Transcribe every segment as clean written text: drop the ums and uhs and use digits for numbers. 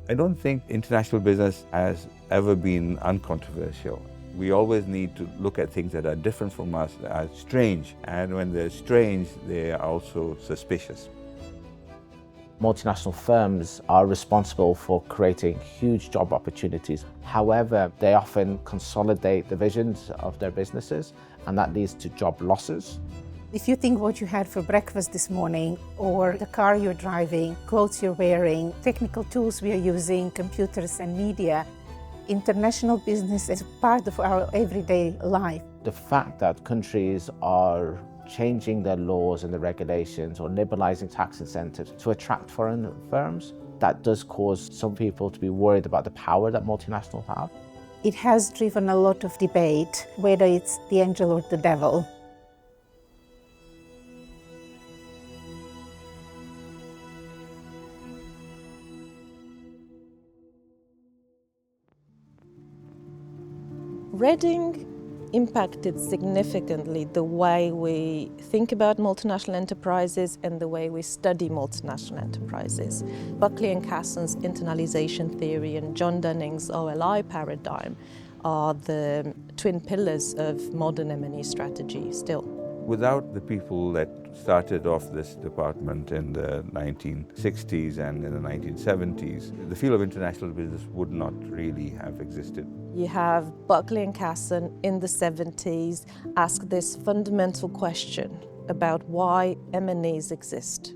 I don't think international business has ever been uncontroversial. We always need to look at things that are different from us, that are strange. And when they're strange, they are also suspicious. Multinational firms are responsible for creating huge job opportunities. However, they often consolidate divisions of their businesses, and that leads to job losses. If you think what you had for breakfast this morning, or the car you're driving, clothes you're wearing, technical tools we are using, computers and media, international business is part of our everyday life. The fact that countries are changing their laws and the regulations or liberalising tax incentives to attract foreign firms, that does cause some people to be worried about the power that multinationals have. It has driven a lot of debate, whether it's the angel or the devil. Reading impacted significantly the way we think about multinational enterprises and the way we study multinational enterprises. Buckley and Casson's internalization theory and John Dunning's OLI paradigm are the twin pillars of modern M&E strategy still. Without the people that started off this department in the 1960s and in the 1970s, the field of international business would not really have existed. You have Buckley and Casson in the 70s ask this fundamental question about why MNEs exist.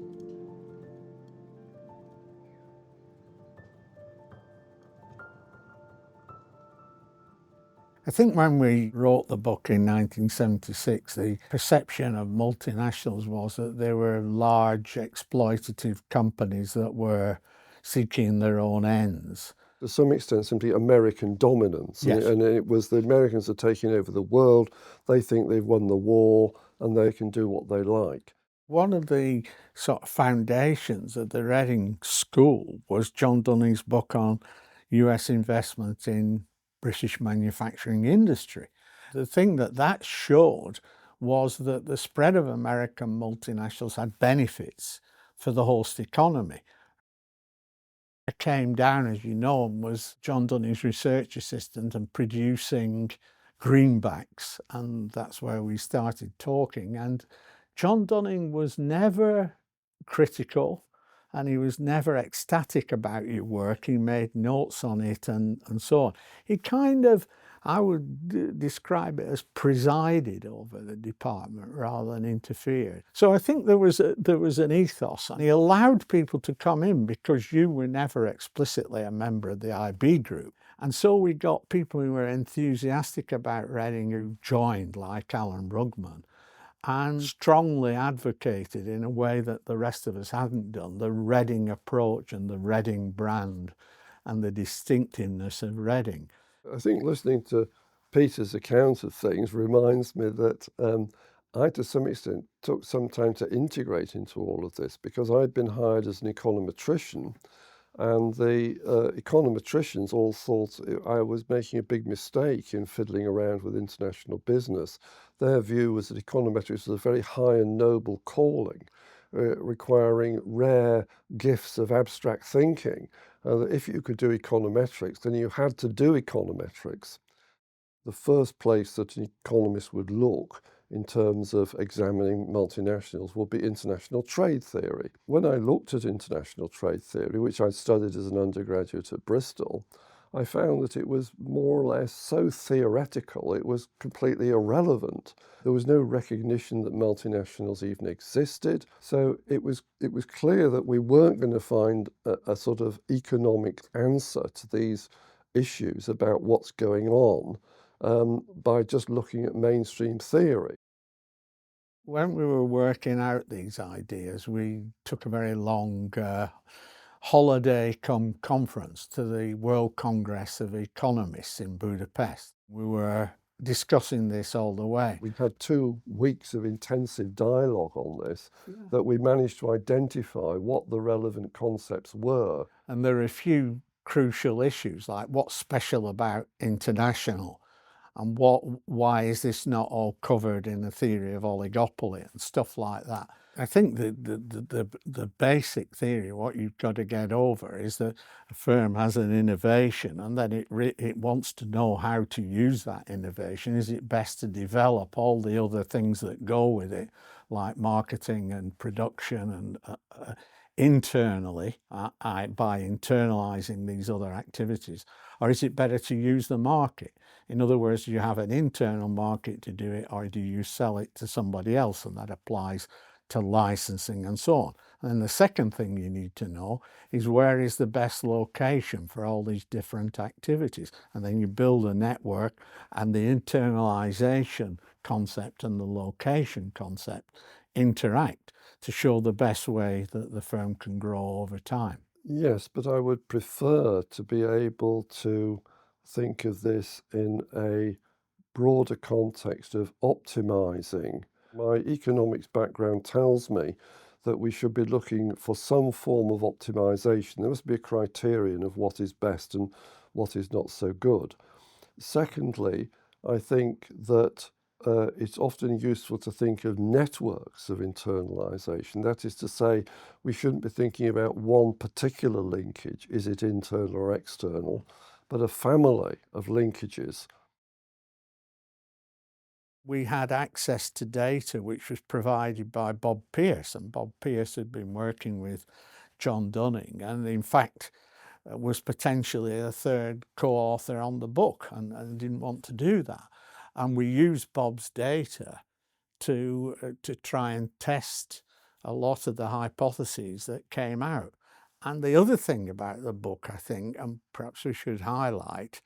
I think when we wrote the book in 1976, the perception of multinationals was that they were large exploitative companies that were seeking their own ends. To some extent, simply American dominance. Yes. And it was the Americans are taking over the world. They think they've won the war and they can do what they like. One of the sort of foundations of the Reading School was John Dunning's book on US investment in British manufacturing industry. The thing that showed was that the spread of American multinationals had benefits for the host economy. I came down, as you know, and was John Dunning's research assistant and producing greenbacks, and that's where we started talking. And John Dunning was never critical, and he was never ecstatic about your work. He made notes on it and so on. He kind of, I would describe it as presided over the department rather than interfered. So I think there was an ethos, and he allowed people to come in because you were never explicitly a member of the IB group. And so we got people who were enthusiastic about Reading who joined, like Alan Rugman, and strongly advocated in a way that the rest of us hadn't done, the Reading approach and the Reading brand and the distinctiveness of Reading. I think listening to Peter's account of things reminds me that I, to some extent, took some time to integrate into all of this because I'd been hired as an econometrician, and the econometricians all thought I was making a big mistake in fiddling around with international business. Their view was that econometrics was a very high and noble calling, requiring rare gifts of abstract thinking. That if you could do econometrics, then you had to do econometrics. The first place that an economist would look in terms of examining multinationals would be international trade theory. When I looked at international trade theory, which I studied as an undergraduate at Bristol, I found that it was more or less so theoretical, it was completely irrelevant. There was no recognition that multinationals even existed. So it was clear that we weren't going to find a sort of economic answer to these issues about what's going on by just looking at mainstream theory. When we were working out these ideas, we took a very long holiday conference to the World Congress of Economists in Budapest. We were discussing this all the way. We had 2 weeks of intensive dialogue on this, that we managed to identify what the relevant concepts were. And there are a few crucial issues, like what's special about international, and why is this not all covered in the theory of oligopoly and stuff like that. I think the basic theory, what you've got to get over, is that a firm has an innovation and then it wants to know how to use that innovation. Is it best to develop all the other things that go with it, like marketing and production and internally by internalizing these other activities, or is it better to use the market? In other words, do you have an internal market to do it, or do you sell it to somebody else? And that applies to licensing and so on. And the second thing you need to know is where is the best location for all these different activities. And then you build a network, and the internalization concept and the location concept interact to show the best way that the firm can grow over time. Yes, but I would prefer to be able to think of this in a broader context of optimizing. My economics background tells me that we should be looking for some form of optimization. There must be a criterion of what is best and what is not so good. Secondly, I think that it's often useful to think of networks of internalization. That is to say, we shouldn't be thinking about one particular linkage, is it internal or external, but a family of linkages. We had access to data which was provided by Bob Pierce, and Bob Pierce had been working with John Dunning and in fact was potentially a third co-author on the book and didn't want to do that. And we used Bob's data to try and test a lot of the hypotheses that came out. And the other thing about the book, I think, and perhaps we should highlight,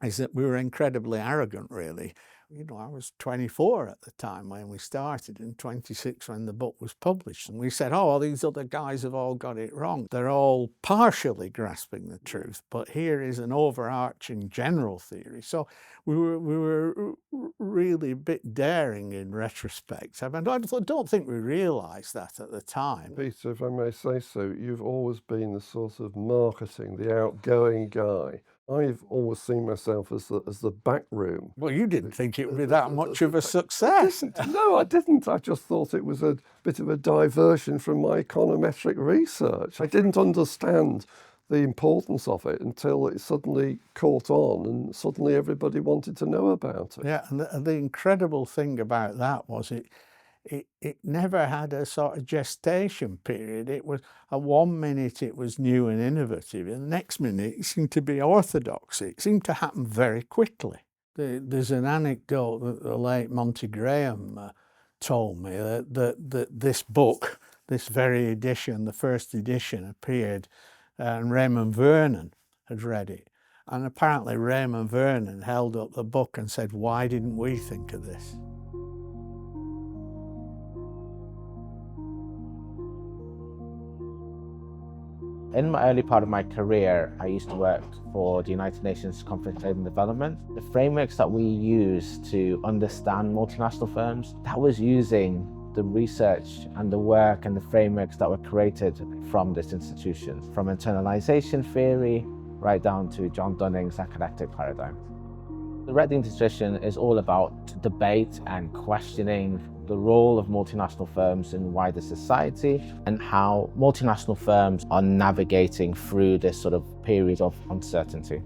is that we were incredibly arrogant, really. You know, I was 24 at the time when we started and 26 when the book was published. And we said, oh, well, these other guys have all got it wrong. They're all partially grasping the truth, but here is an overarching general theory. So we were really a bit daring in retrospect. I mean, I don't think we realised that at the time. Peter, if I may say so, you've always been the sort of marketing, the outgoing guy. I've always seen myself as the back room. Well, you didn't think it would be that much of a success. No, I didn't. I just thought it was a bit of a diversion from my econometric research. I didn't understand the importance of it until it suddenly caught on and suddenly everybody wanted to know about it. Yeah, and the incredible thing about that was it never had a sort of gestation period. It was at 1 minute it was new and innovative, and the next minute it seemed to be orthodox. It seemed to happen very quickly. There's an anecdote that the late Monty Graham told me that this book, this very edition, the first edition, appeared and Raymond Vernon had read it. And apparently Raymond Vernon held up the book and said, "Why didn't we think of this?" In my early part of my career, I used to work for the United Nations Conference on Trade and Development. The frameworks that we use to understand multinational firms, that was using the research and the work and the frameworks that were created from this institution, from internalization theory right down to John Dunning's eclectic paradigm. The Red Dean tradition is all about debate and questioning the role of multinational firms in wider society and how multinational firms are navigating through this sort of period of uncertainty.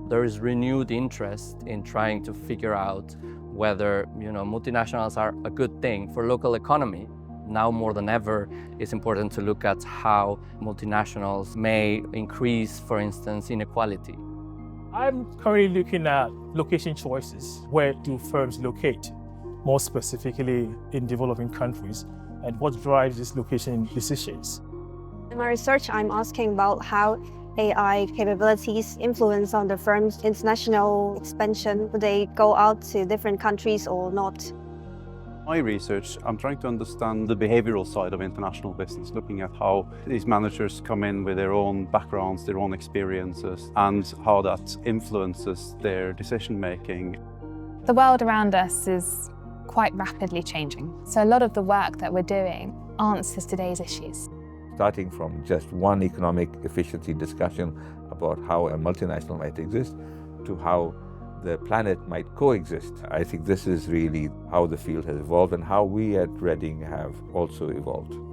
There is renewed interest in trying to figure out whether multinationals are a good thing for local economy. Now more than ever, it's important to look at how multinationals may increase, for instance, inequality. I'm currently looking at location choices. Where do firms locate? More specifically in developing countries, and what drives these location decisions. In my research, I'm asking about how AI capabilities influence on the firm's international expansion. Would they go out to different countries or not? My research, I'm trying to understand the behavioral side of international business, looking at how these managers come in with their own backgrounds, their own experiences, and how that influences their decision making. The world around us is quite rapidly changing. So a lot of the work that we're doing answers today's issues. Starting from just one economic efficiency discussion about how a multinational might exist to how the planet might coexist. I think this is really how the field has evolved and how we at Reading have also evolved.